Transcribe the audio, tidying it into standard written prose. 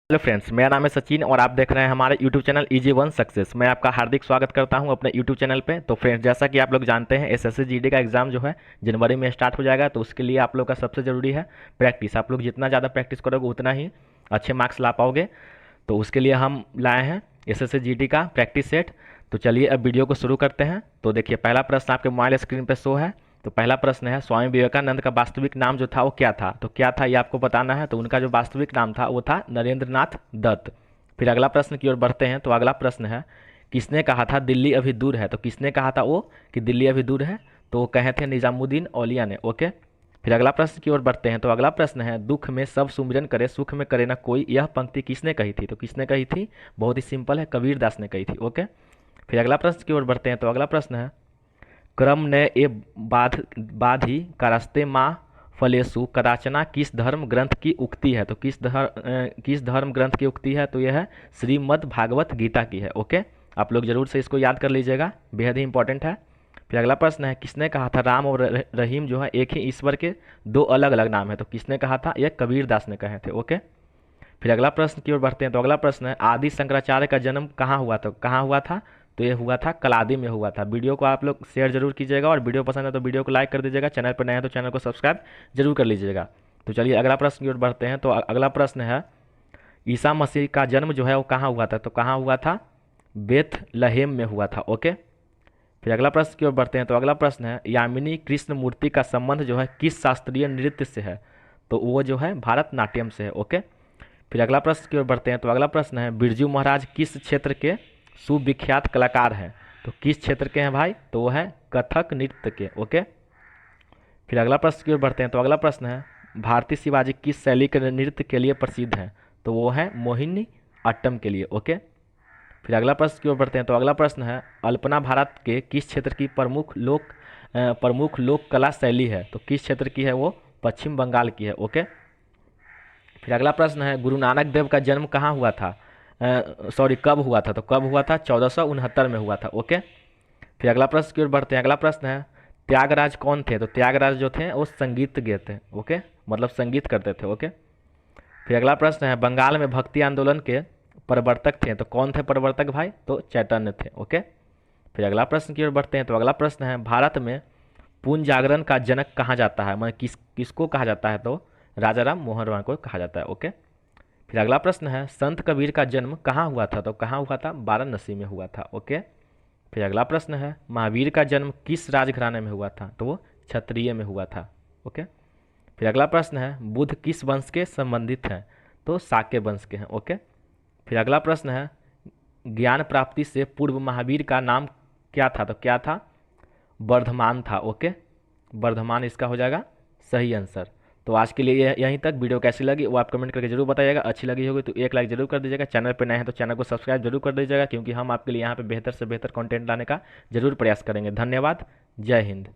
Hello friends, मेरा नाम है सचिन और आप देख रहे हैं हमारे YouTube channel easy one success. मैं आपका हार्दिक स्वागत करता हूं अपने यूट्यूब चैनल पे। तो फ्रेंड्स, जैसा कि आप लोग जानते हैं एसएससी जीडी का एग्ज़ाम जो है जनवरी में स्टार्ट हो जाएगा। तो उसके लिए आप लोग का सबसे ज़रूरी है प्रैक्टिस। आप लोग जितना ज़्यादा प्रैक्टिस करोगे उतना ही अच्छे मार्क्स ला पाओगे। तो उसके लिए हम लाए हैं एसएससी जीडी का प्रैक्टिस सेट। तो चलिए अब वीडियो को शुरू करते हैं। तो देखिए, पहला प्रश्न आपके मोबाइल स्क्रीन पर शो है। तो पहला प्रश्न है, स्वामी विवेकानंद का वास्तविक नाम जो था वो क्या था? तो क्या था ये आपको बताना है। तो उनका जो वास्तविक नाम था वो था नरेंद्र नाथ दत्त। फिर अगला प्रश्न की ओर बढ़ते हैं। तो अगला प्रश्न है, किसने कहा था दिल्ली अभी दूर है? तो किसने कहा था वो कि दिल्ली अभी दूर है? तो वो कहे थे निजामुद्दीन औलिया ने। ओके। फिर अगला प्रश्न की ओर बढ़ते हैं। तो अगला प्रश्न है, दुख में सब सुमिरन करे सुख में करे ना कोई, यह पंक्ति किसने कही थी? तो किसने कही थी? बहुत ही सिंपल है, कबीर दास ने कही थी। ओके। फिर अगला प्रश्न की ओर बढ़ते हैं। तो अगला प्रश्न है, क्रम ने ए बाधी कारस्ते माँ फलेसु कदाचना किस धर्म ग्रंथ की उक्ति है? तो किस धर्म ग्रंथ की उक्ति है? तो यह है श्रीमद् भागवत गीता की है। ओके। आप लोग जरूर से इसको याद कर लीजिएगा, बेहद ही इंपॉर्टेंट है। फिर अगला प्रश्न है, किसने कहा था राम और रहीम जो है एक ही ईश्वर के दो अलग अलग नाम है? तो किसने कहा था? यह कबीर दास ने कहे थे। ओके। फिर अगला प्रश्न की ओर बढ़ते हैं। तो अगला प्रश्न है, आदि शंकराचार्य का जन्म कहाँ हुआ था? कहाँ हुआ था? तो ये हुआ था कलादी में हुआ था। वीडियो को आप लोग शेयर जरूर कीजिएगा और वीडियो पसंद है तो वीडियो को लाइक कर दीजिएगा। चैनल पर नए हैं तो चैनल को सब्सक्राइब जरूर कर लीजिएगा। तो चलिए अगला प्रश्न की ओर बढ़ते हैं। तो अगला प्रश्न है, ईसा मसीह का जन्म जो है वो कहाँ हुआ था? तो कहाँ हुआ था? बेथलहेम में हुआ था। ओके। फिर अगला प्रश्न की ओर बढ़ते हैं। तो अगला प्रश्न है, यामिनी कृष्ण मूर्ति का संबंध जो है किस शास्त्रीय नृत्य से है? तो वो जो है भारतनाट्यम से है। ओके। फिर अगला प्रश्न की ओर बढ़ते हैं। तो अगला प्रश्न है, बिरजू महाराज किस क्षेत्र के सुविख्यात कलाकार हैं? तो किस क्षेत्र के हैं भाई? तो वो है कथक नृत्य के। ओके। फिर अगला प्रश्न की ओर बढ़ते हैं। तो अगला प्रश्न है, भारतीय शिवाजी किस शैली के नृत्य के लिए प्रसिद्ध हैं? तो वो है मोहिनी अट्टम के लिए। ओके। फिर अगला प्रश्न की ओर बढ़ते हैं। तो अगला प्रश्न है, अल्पना भारत के किस क्षेत्र की प्रमुख लोक कला शैली है? तो किस क्षेत्र की है वो? पश्चिम बंगाल की है। ओके। फिर अगला प्रश्न है, गुरु नानक देव का जन्म कहाँ हुआ था? सॉरी, कब हुआ था? तो कब हुआ था? 1469 में हुआ था। ओके। फिर अगला प्रश्न की ओर बढ़ते हैं। अगला प्रश्न है, त्यागराज कौन थे? तो त्यागराज जो थे वो संगीतज्ञ थे। ओके, मतलब संगीत करते थे। ओके। फिर अगला प्रश्न है, बंगाल में भक्ति आंदोलन के प्रवर्तक थे। तो कौन थे प्रवर्तक भाई? तो चैतन्य थे। ओके। फिर अगला प्रश्न की ओर बढ़ते हैं। तो अगला प्रश्न है, भारत में पूर्ण जागरण का जनक कहा जाता है? मतलब किसको कहा जाता है? तो राजा राम मोहन राय को कहा जाता है। ओके। फिर अगला प्रश्न है, संत कबीर का जन्म कहाँ हुआ था? तो कहाँ हुआ था? वाराणसी में हुआ था। ओके। फिर अगला प्रश्न है, महावीर का जन्म किस राजघराने में हुआ था? तो वो क्षत्रिय में हुआ था। ओके। फिर अगला प्रश्न है, बुद्ध किस वंश के संबंधित हैं? तो शाक्य वंश के हैं। ओके। फिर अगला प्रश्न है, ज्ञान प्राप्ति से पूर्व महावीर का नाम क्या था? तो क्या था? वर्धमान था। ओके। वर्धमान इसका हो जाएगा सही आंसर। तो आज के लिए यहीं तक। वीडियो कैसी लगी वो आप कमेंट करके जरूर बताइएगा। अच्छी लगी होगी तो एक लाइक जरूर कर दीजिएगा। चैनल पर नए हैं तो चैनल को सब्सक्राइब जरूर कर दीजिएगा, क्योंकि हम आपके लिए यहाँ पे बेहतर से बेहतर कंटेंट लाने का जरूर प्रयास करेंगे। धन्यवाद। जय हिंद।